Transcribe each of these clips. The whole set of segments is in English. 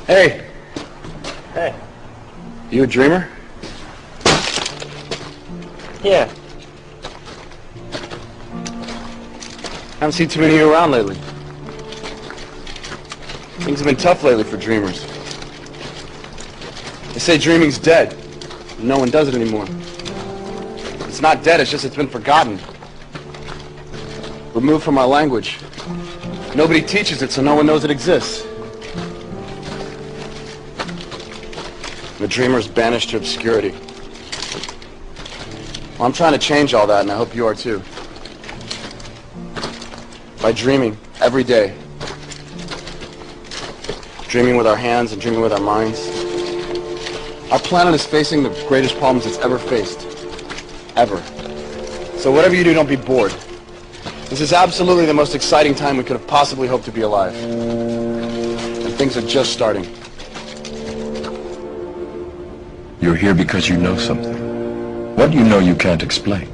Hey! Hey. You a dreamer? Yeah. Haven't seen too many of you around lately. Things have been tough lately for dreamers. They say dreaming's dead. No one does it anymore. It's not dead, it's just it's been forgotten. Removed from our language. Nobody teaches it, so no one knows it exists. The dreamer's banished to obscurity. Well, I'm trying to change all that, and I hope you are too. By dreaming every day. Dreaming with our hands and dreaming with our minds. Our planet is facing the greatest problems it's ever faced. Ever. So whatever you do, don't be bored. This is absolutely the most exciting time we could have possibly hoped to be alive. And things are just starting. You're here because you know something. What you know you can't explain,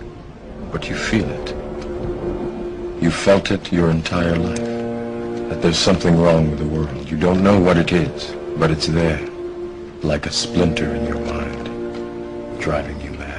but you feel it. You felt it your entire life, that there's something wrong with the world. You don't know what it is, but it's there, like a splinter in your mind, driving you mad.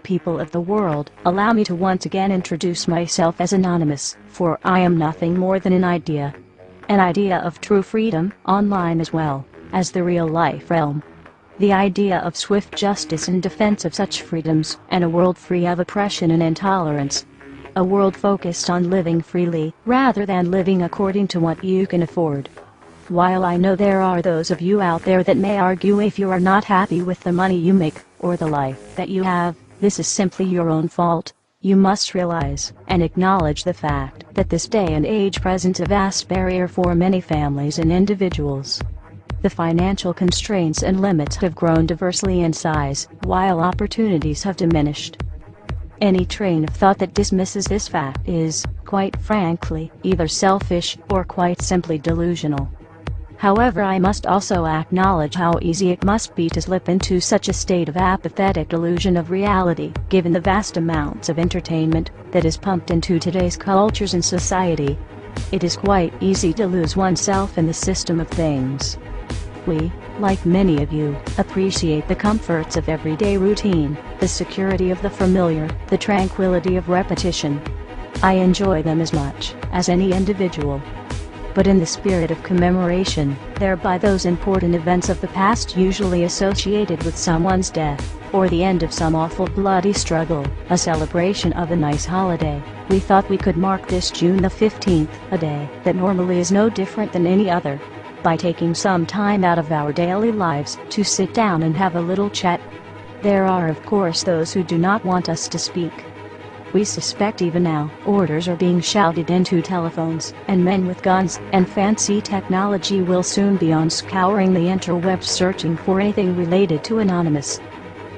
People of the world, allow me to once again introduce myself as Anonymous, for I am nothing more than an idea. An idea of true freedom, online as well as the real-life realm. The idea of swift justice in defense of such freedoms, and a world free of oppression and intolerance. A world focused on living freely, rather than living according to what you can afford. While I know there are those of you out there that may argue if you are not happy with the money you make, or the life that you have, this is simply your own fault. You must realize and acknowledge the fact that this day and age presents a vast barrier for many families and individuals. The financial constraints and limits have grown diversely in size, while opportunities have diminished. Any train of thought that dismisses this fact is, quite frankly, either selfish or quite simply delusional. However, I must also acknowledge how easy it must be to slip into such a state of apathetic delusion of reality, given the vast amounts of entertainment that is pumped into today's cultures and society. It is quite easy to lose oneself in the system of things. We, like many of you, appreciate the comforts of everyday routine, the security of the familiar, the tranquility of repetition. I enjoy them as much as any individual. But in the spirit of commemoration, thereby those important events of the past usually associated with someone's death, or the end of some awful bloody struggle, a celebration of a nice holiday, we thought we could mark this June the 15th, a day that normally is no different than any other, by taking some time out of our daily lives to sit down and have a little chat. There are of course those who do not want us to speak. We suspect even now, orders are being shouted into telephones, and men with guns and fancy technology will soon be on scouring the interwebs searching for anything related to Anonymous.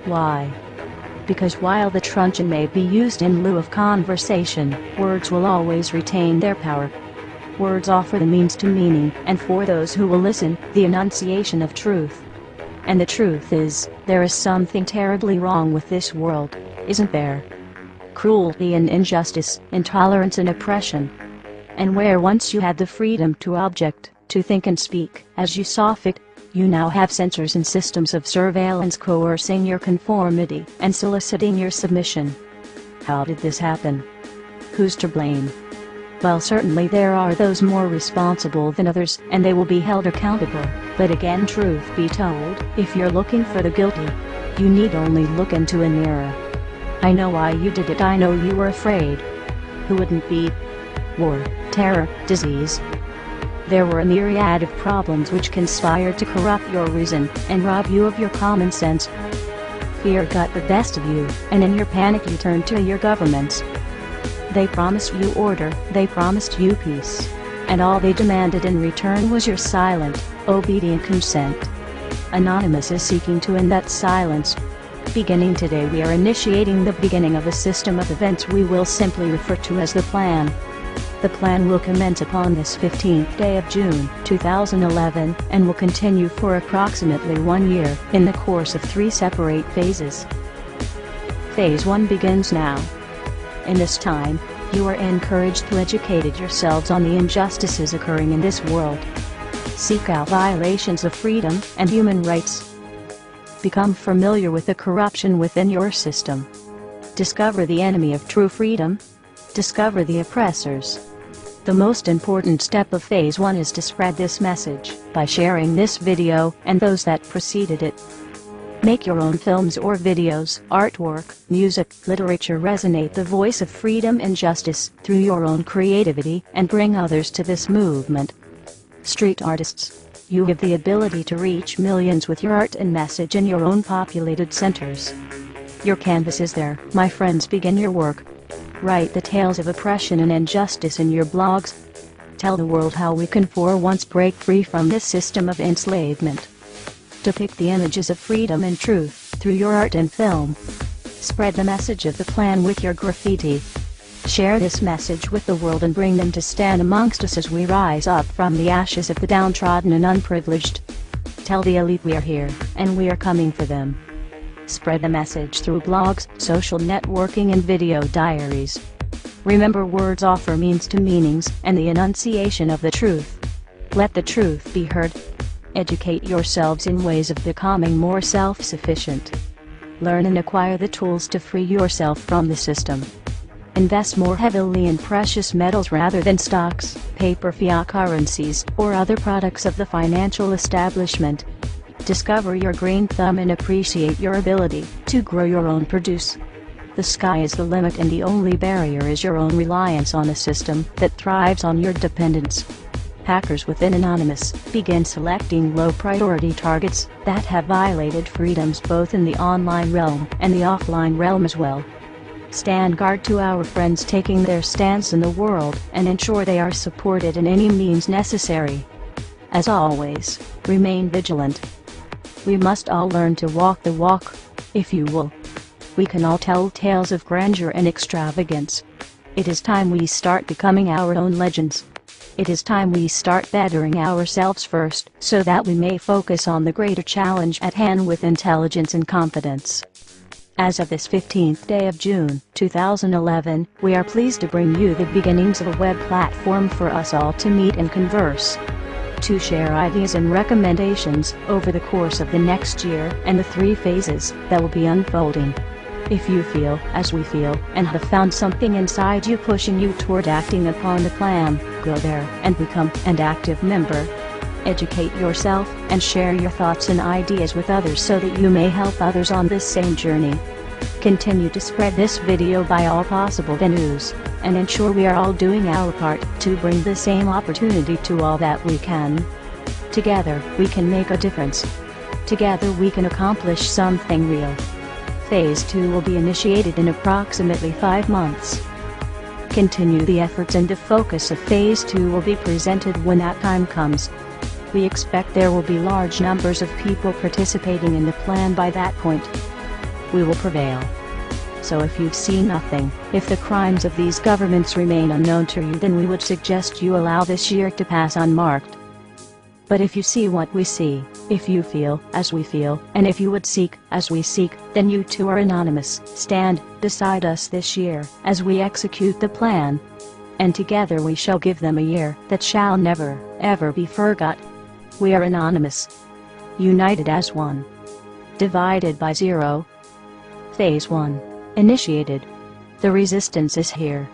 Why? Because while the truncheon may be used in lieu of conversation, words will always retain their power. Words offer the means to meaning, and for those who will listen, the enunciation of truth. And the truth is, there is something terribly wrong with this world, isn't there? Cruelty and injustice, intolerance and oppression. And where once you had the freedom to object, to think and speak as you saw fit, you now have censors and systems of surveillance coercing your conformity and soliciting your submission. How did this happen? Who's to blame? Well, certainly there are those more responsible than others, and they will be held accountable. But again, truth be told, if you're looking for the guilty, you need only look into a mirror. I know why you did it. I know you were afraid. Who wouldn't be? War, terror, disease. There were a myriad of problems which conspired to corrupt your reason and rob you of your common sense. Fear got the best of you, and in your panic you turned to your governments. They promised you order, they promised you peace. And all they demanded in return was your silent, obedient consent. Anonymous is seeking to end that silence. Beginning today, we are initiating the beginning of a system of events we will simply refer to as the Plan. The Plan will commence upon this 15th day of June, 2011, and will continue for approximately 1 year, in the course of 3 separate phases. Phase 1 begins now. In this time, you are encouraged to educate yourselves on the injustices occurring in this world. Seek out violations of freedom and human rights. Become familiar with the corruption within your system. Discover the enemy of true freedom. Discover the oppressors. The most important step of Phase 1 is to spread this message by sharing this video and those that preceded it. Make your own films or videos, artwork, music, literature resonate the voice of freedom and justice through your own creativity and bring others to this movement. Street artists, you have the ability to reach millions with your art and message in your own populated centers. Your canvas is there, my friends. Begin your work. Write the tales of oppression and injustice in your blogs. Tell the world how we can for once break free from this system of enslavement. Depict the images of freedom and truth through your art and film. Spread the message of the Plan with your graffiti. Share this message with the world and bring them to stand amongst us as we rise up from the ashes of the downtrodden and unprivileged. Tell the elite we are here, and we are coming for them. Spread the message through blogs, social networking and video diaries. Remember, words offer means to meanings and the enunciation of the truth. Let the truth be heard. Educate yourselves in ways of becoming more self-sufficient. Learn and acquire the tools to free yourself from the system. Invest more heavily in precious metals rather than stocks, paper, fiat currencies, or other products of the financial establishment. Discover your green thumb and appreciate your ability to grow your own produce. The sky is the limit, and the only barrier is your own reliance on a system that thrives on your dependence. Hackers within Anonymous begin selecting low-priority targets that have violated freedoms both in the online realm and the offline realm as well. Stand guard to our friends taking their stance in the world and ensure they are supported in any means necessary. As always, remain vigilant. We must all learn to walk the walk, if you will. We can all tell tales of grandeur and extravagance. It is time we start becoming our own legends. It is time we start bettering ourselves first, so that we may focus on the greater challenge at hand with intelligence and confidence. As of this 15th day of June, 2011, we are pleased to bring you the beginnings of a web platform for us all to meet and converse. To share ideas and recommendations over the course of the next year and the 3 phases that will be unfolding. If you feel as we feel and have found something inside you pushing you toward acting upon the plan, go there and become an active member. Educate yourself and share your thoughts and ideas with others so that you may help others on this same journey. Continue to spread this video by all possible venues, and ensure we are all doing our part to bring the same opportunity to all that we can. Together, we can make a difference. Together we can accomplish something real. Phase 2 will be initiated in approximately 5 months. Continue the efforts, and the focus of Phase 2 will be presented when that time comes. We expect there will be large numbers of people participating in the plan by that point. We will prevail. So if you see nothing, if the crimes of these governments remain unknown to you, then we would suggest you allow this year to pass unmarked. But if you see what we see, if you feel as we feel, and if you would seek as we seek, then you too are anonymous. Stand beside us this year as we execute the plan. And together we shall give them a year that shall never, ever be forgot. We are anonymous. United as one. Divided by zero. Phase 1. Initiated. The resistance is here.